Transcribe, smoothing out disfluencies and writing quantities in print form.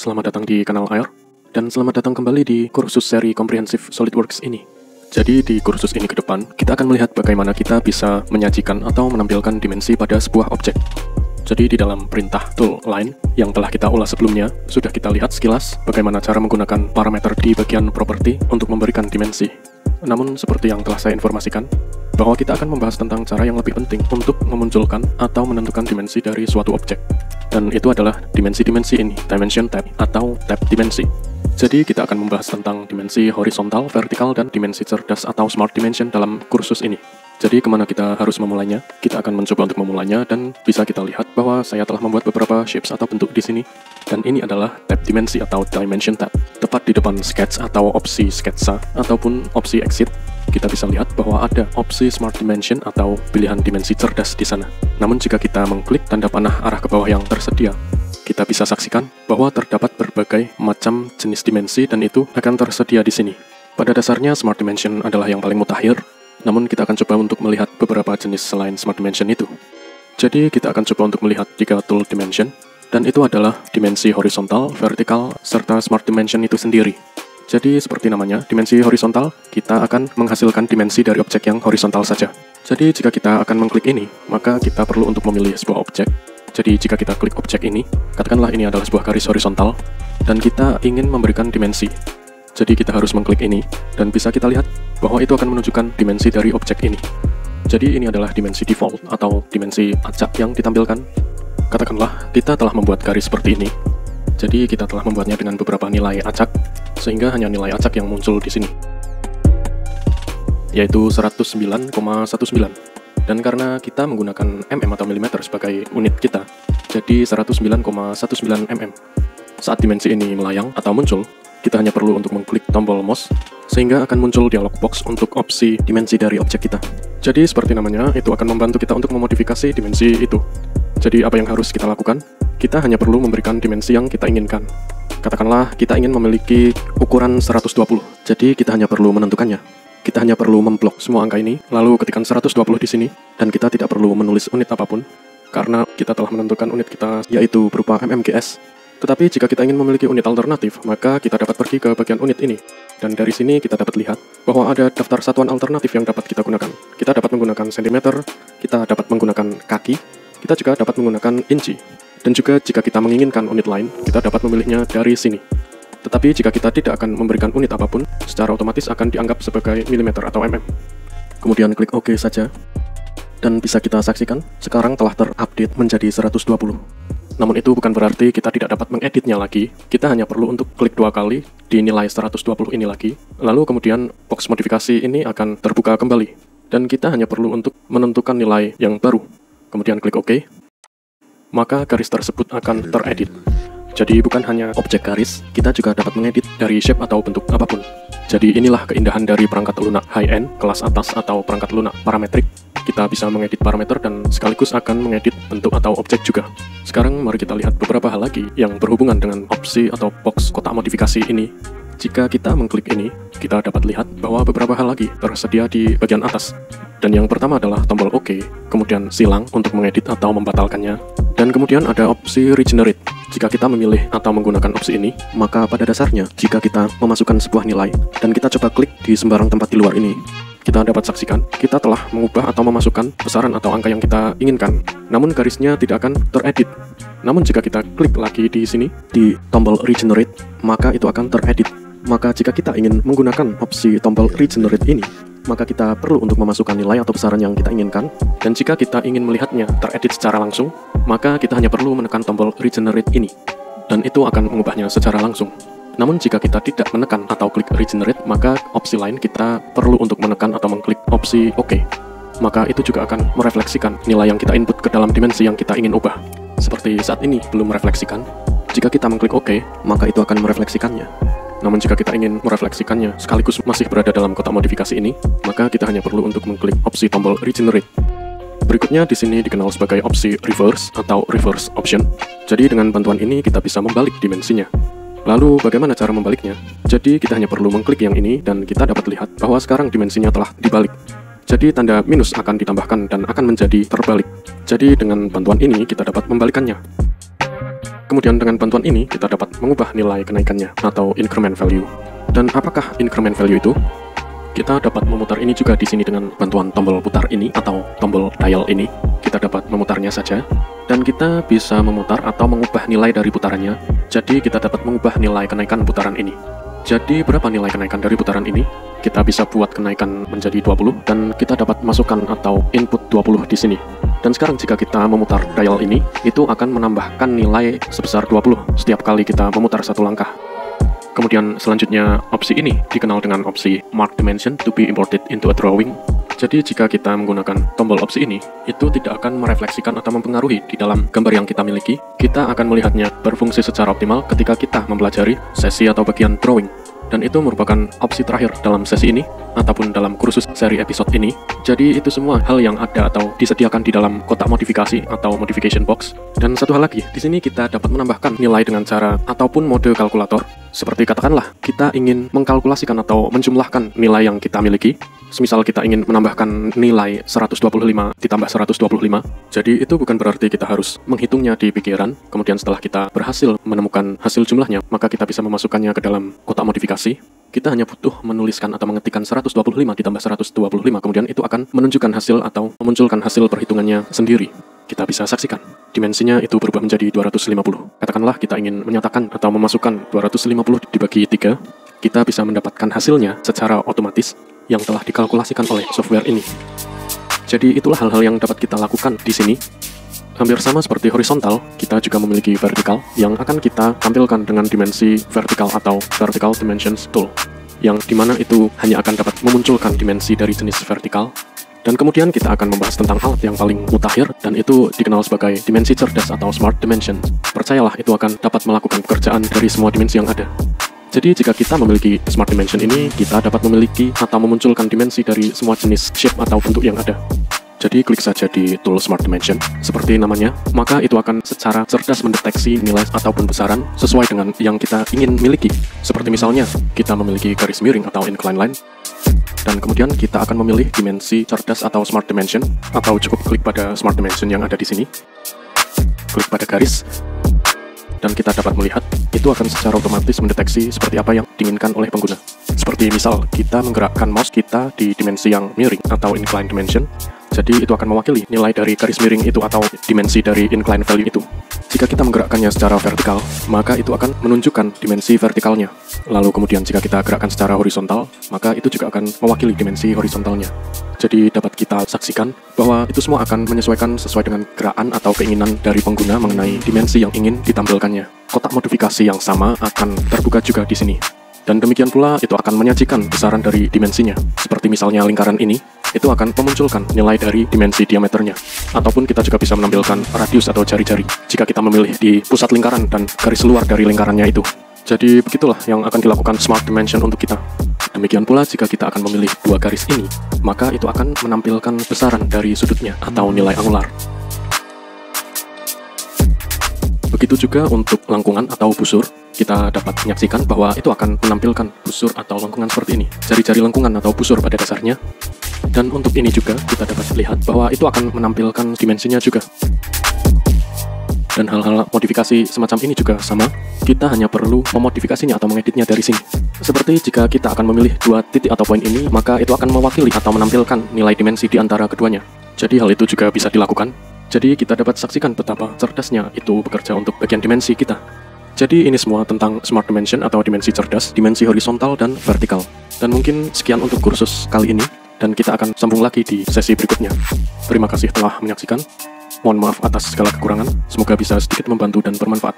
selamat datang di kanal Air, dan selamat datang kembali di kursus seri Comprehensive SolidWorks ini. Jadi di kursus ini ke depan, kita akan melihat bagaimana kita bisa menyajikan atau menampilkan dimensi pada sebuah objek. Jadi di dalam perintah tool line yang telah kita ulas sebelumnya, sudah kita lihat sekilas bagaimana cara menggunakan parameter di bagian property untuk memberikan dimensi. Namun seperti yang telah saya informasikan, bahwa kita akan membahas tentang cara yang lebih penting untuk memunculkan atau menentukan dimensi dari suatu objek. Dan itu adalah dimensi-dimensi ini, dimension tab atau tab dimensi. Jadi kita akan membahas tentang dimensi horizontal, vertikal, dan dimensi cerdas atau smart dimension dalam kursus ini. Jadi kemana kita harus memulainya? Kita akan mencoba untuk memulainya dan bisa kita lihat bahwa saya telah membuat beberapa shapes atau bentuk di sini. Dan ini adalah tab dimensi atau dimension tab. Tepat di depan sketch atau opsi sketsa ataupun opsi exit, kita bisa lihat bahwa ada opsi smart dimension atau pilihan dimensi cerdas di sana. Namun jika kita mengklik tanda panah arah ke bawah yang tersedia, kita bisa saksikan bahwa terdapat berbagai macam jenis dimensi dan itu akan tersedia di sini. Pada dasarnya smart dimension adalah yang paling mutakhir, namun kita akan coba untuk melihat beberapa jenis selain smart dimension itu. Jadi kita akan coba untuk melihat 3 tool dimension, dan itu adalah dimensi horizontal, vertikal, serta smart dimension itu sendiri. Jadi seperti namanya, dimensi horizontal, kita akan menghasilkan dimensi dari objek yang horizontal saja. Jadi jika kita akan mengklik ini, maka kita perlu untuk memilih sebuah objek. Jadi jika kita klik objek ini, katakanlah ini adalah sebuah garis horizontal, dan kita ingin memberikan dimensi. Jadi kita harus mengklik ini, dan bisa kita lihat bahwa itu akan menunjukkan dimensi dari objek ini. Jadi ini adalah dimensi default, atau dimensi acak yang ditampilkan. Katakanlah kita telah membuat garis seperti ini. Jadi kita telah membuatnya dengan beberapa nilai acak, sehingga hanya nilai acak yang muncul di sini, yaitu 109,19. Dan karena kita menggunakan mm atau milimeter sebagai unit kita, jadi 109,19 mm. Saat dimensi ini melayang atau muncul, kita hanya perlu untuk mengklik tombol mouse, sehingga akan muncul dialog box untuk opsi dimensi dari objek kita. Jadi seperti namanya, itu akan membantu kita untuk memodifikasi dimensi itu. Jadi apa yang harus kita lakukan? Kita hanya perlu memberikan dimensi yang kita inginkan. Katakanlah kita ingin memiliki ukuran 120, jadi kita hanya perlu menentukannya. Kita hanya perlu memblok semua angka ini, lalu ketikkan 120 di sini, dan kita tidak perlu menulis unit apapun, karena kita telah menentukan unit kita, yaitu berupa mmgs. Tetapi jika kita ingin memiliki unit alternatif, maka kita dapat pergi ke bagian unit ini. Dan dari sini kita dapat lihat bahwa ada daftar satuan alternatif yang dapat kita gunakan. Kita dapat menggunakan sentimeter, kita dapat menggunakan kaki, kita juga dapat menggunakan inci. Dan juga jika kita menginginkan unit lain, kita dapat memilihnya dari sini. Tetapi jika kita tidak akan memberikan unit apapun, secara otomatis akan dianggap sebagai milimeter atau mm. Kemudian klik OK saja. Dan bisa kita saksikan, sekarang telah terupdate menjadi 120. Namun itu bukan berarti kita tidak dapat mengeditnya lagi. Kita hanya perlu untuk klik 2 kali di nilai 120 ini lagi. Lalu kemudian box modifikasi ini akan terbuka kembali. Dan kita hanya perlu untuk menentukan nilai yang baru. Kemudian klik OK. Maka garis tersebut akan teredit. Jadi bukan hanya objek garis, kita juga dapat mengedit dari shape atau bentuk apapun. Jadi inilah keindahan dari perangkat lunak high-end, kelas atas atau perangkat lunak parametrik. Kita bisa mengedit parameter dan sekaligus akan mengedit bentuk atau objek juga. Sekarang mari kita lihat beberapa hal lagi yang berhubungan dengan opsi atau box kotak modifikasi ini. Jika kita mengklik ini, kita dapat lihat bahwa beberapa hal lagi tersedia di bagian atas. Dan yang pertama adalah tombol OK, kemudian silang untuk mengedit atau membatalkannya, dan kemudian ada opsi regenerate. Jika kita memilih atau menggunakan opsi ini, maka pada dasarnya, jika kita memasukkan sebuah nilai, dan kita coba klik di sembarang tempat di luar ini, kita dapat saksikan, kita telah mengubah atau memasukkan besaran atau angka yang kita inginkan. Namun garisnya tidak akan teredit. Namun jika kita klik lagi di sini, di tombol regenerate, maka itu akan teredit. Maka jika kita ingin menggunakan opsi tombol regenerate ini, maka kita perlu untuk memasukkan nilai atau besaran yang kita inginkan. Dan jika kita ingin melihatnya teredit secara langsung, maka kita hanya perlu menekan tombol regenerate ini. Dan itu akan mengubahnya secara langsung. Namun jika kita tidak menekan atau klik regenerate, maka opsi lain kita perlu untuk menekan atau mengklik opsi OK. Maka itu juga akan merefleksikan nilai yang kita input ke dalam dimensi yang kita ingin ubah. Seperti saat ini belum merefleksikan. Jika kita mengklik OK, maka itu akan merefleksikannya. Namun jika kita ingin merefleksikannya sekaligus masih berada dalam kotak modifikasi ini, maka kita hanya perlu untuk mengklik opsi tombol regenerate. Berikutnya di sini dikenal sebagai opsi reverse atau reverse option. Jadi dengan bantuan ini kita bisa membalik dimensinya. Lalu bagaimana cara membaliknya? Jadi kita hanya perlu mengklik yang ini dan kita dapat lihat bahwa sekarang dimensinya telah dibalik. Jadi tanda minus akan ditambahkan dan akan menjadi terbalik. Jadi dengan bantuan ini kita dapat membalikannya. kemudian dengan bantuan ini kita dapat mengubah nilai kenaikannya atau increment value. Dan apakah increment value itu? Kita dapat memutar ini juga di sini dengan bantuan tombol putar ini atau tombol dial ini. Kita dapat memutarnya saja, dan kita bisa memutar atau mengubah nilai dari putarannya. Jadi kita dapat mengubah nilai kenaikan putaran ini. Jadi berapa nilai kenaikan dari putaran ini? Kita bisa buat kenaikan menjadi 20, dan kita dapat masukkan atau input 20 di sini. Dan sekarang jika kita memutar dial ini, itu akan menambahkan nilai sebesar 20 setiap kali kita memutar satu langkah. Kemudian selanjutnya opsi ini dikenal dengan opsi Mark Dimension to be imported into a drawing. Jadi jika kita menggunakan tombol opsi ini, itu tidak akan merefleksikan atau mempengaruhi di dalam gambar yang kita miliki. Kita akan melihatnya berfungsi secara optimal ketika kita mempelajari sesi atau bagian drawing. Dan itu merupakan opsi terakhir dalam sesi ini, ataupun dalam kursus seri episode ini. Jadi itu semua hal yang ada atau disediakan di dalam kotak modifikasi atau modification box. Dan satu hal lagi, di sini kita dapat menambahkan nilai dengan cara ataupun mode kalkulator. Seperti katakanlah, kita ingin mengkalkulasikan atau menjumlahkan nilai yang kita miliki. Semisal kita ingin menambahkan nilai 125 ditambah 125. Jadi itu bukan berarti kita harus menghitungnya di pikiran. Kemudian setelah kita berhasil menemukan hasil jumlahnya, maka kita bisa memasukkannya ke dalam kotak modifikasi. Kita hanya butuh menuliskan atau mengetikkan 125 ditambah 125, kemudian itu akan menunjukkan hasil atau memunculkan hasil perhitungannya sendiri. Kita bisa saksikan, dimensinya itu berubah menjadi 250. Katakanlah kita ingin menyatakan atau memasukkan 250 dibagi 3, kita bisa mendapatkan hasilnya secara otomatis yang telah dikalkulasikan oleh software ini. Jadi itulah hal-hal yang dapat kita lakukan di sini. Hampir sama seperti horizontal, kita juga memiliki vertikal yang akan kita tampilkan dengan dimensi vertikal atau vertical dimensions tool, yang dimana itu hanya akan dapat memunculkan dimensi dari jenis vertikal. Dan kemudian kita akan membahas tentang alat yang paling mutakhir, dan itu dikenal sebagai dimensi cerdas atau smart dimension. Percayalah, itu akan dapat melakukan pekerjaan dari semua dimensi yang ada. Jadi jika kita memiliki smart dimension ini, kita dapat memiliki atau memunculkan dimensi dari semua jenis shape atau bentuk yang ada. Jadi klik saja di tool Smart Dimension, seperti namanya, maka itu akan secara cerdas mendeteksi nilai ataupun besaran sesuai dengan yang kita ingin miliki. Seperti misalnya, kita memiliki garis miring atau incline line, dan kemudian kita akan memilih dimensi cerdas atau Smart Dimension, atau cukup klik pada Smart Dimension yang ada di sini, klik pada garis, dan kita dapat melihat itu akan secara otomatis mendeteksi seperti apa yang diinginkan oleh pengguna. Seperti misal, kita menggerakkan mouse kita di dimensi yang miring atau incline dimension, jadi itu akan mewakili nilai dari garis miring itu atau dimensi dari incline value itu. Jika kita menggerakkannya secara vertikal, maka itu akan menunjukkan dimensi vertikalnya. Lalu kemudian jika kita gerakkan secara horizontal, maka itu juga akan mewakili dimensi horizontalnya. Jadi dapat kita saksikan bahwa itu semua akan menyesuaikan sesuai dengan gerakan atau keinginan dari pengguna mengenai dimensi yang ingin ditampilkannya. Kotak modifikasi yang sama akan terbuka juga di sini. Dan demikian pula itu akan menyajikan besaran dari dimensinya. Seperti misalnya lingkaran ini, itu akan memunculkan nilai dari dimensi diameternya. Ataupun kita juga bisa menampilkan radius atau jari-jari jika kita memilih di pusat lingkaran dan garis luar dari lingkarannya itu. Jadi begitulah yang akan dilakukan Smart Dimension untuk kita. Demikian pula jika kita akan memilih dua garis ini, maka itu akan menampilkan besaran dari sudutnya atau nilai angular. Begitu juga untuk lengkungan atau busur, kita dapat menyaksikan bahwa itu akan menampilkan busur atau lengkungan seperti ini, jari-jari lengkungan atau busur pada dasarnya. Dan untuk ini juga kita dapat lihat bahwa itu akan menampilkan dimensinya juga. Dan hal-hal modifikasi semacam ini juga sama, kita hanya perlu memodifikasinya atau mengeditnya dari sini. Seperti jika kita akan memilih dua titik atau poin ini, maka itu akan mewakili atau menampilkan nilai dimensi di antara keduanya. Jadi hal itu juga bisa dilakukan. Jadi kita dapat saksikan betapa cerdasnya itu bekerja untuk bagian dimensi kita. Jadi ini semua tentang Smart Dimension atau dimensi cerdas, dimensi horizontal dan vertikal. Dan mungkin sekian untuk kursus kali ini, dan kita akan sambung lagi di sesi berikutnya. Terima kasih telah menyaksikan. Mohon maaf atas segala kekurangan, semoga bisa sedikit membantu dan bermanfaat.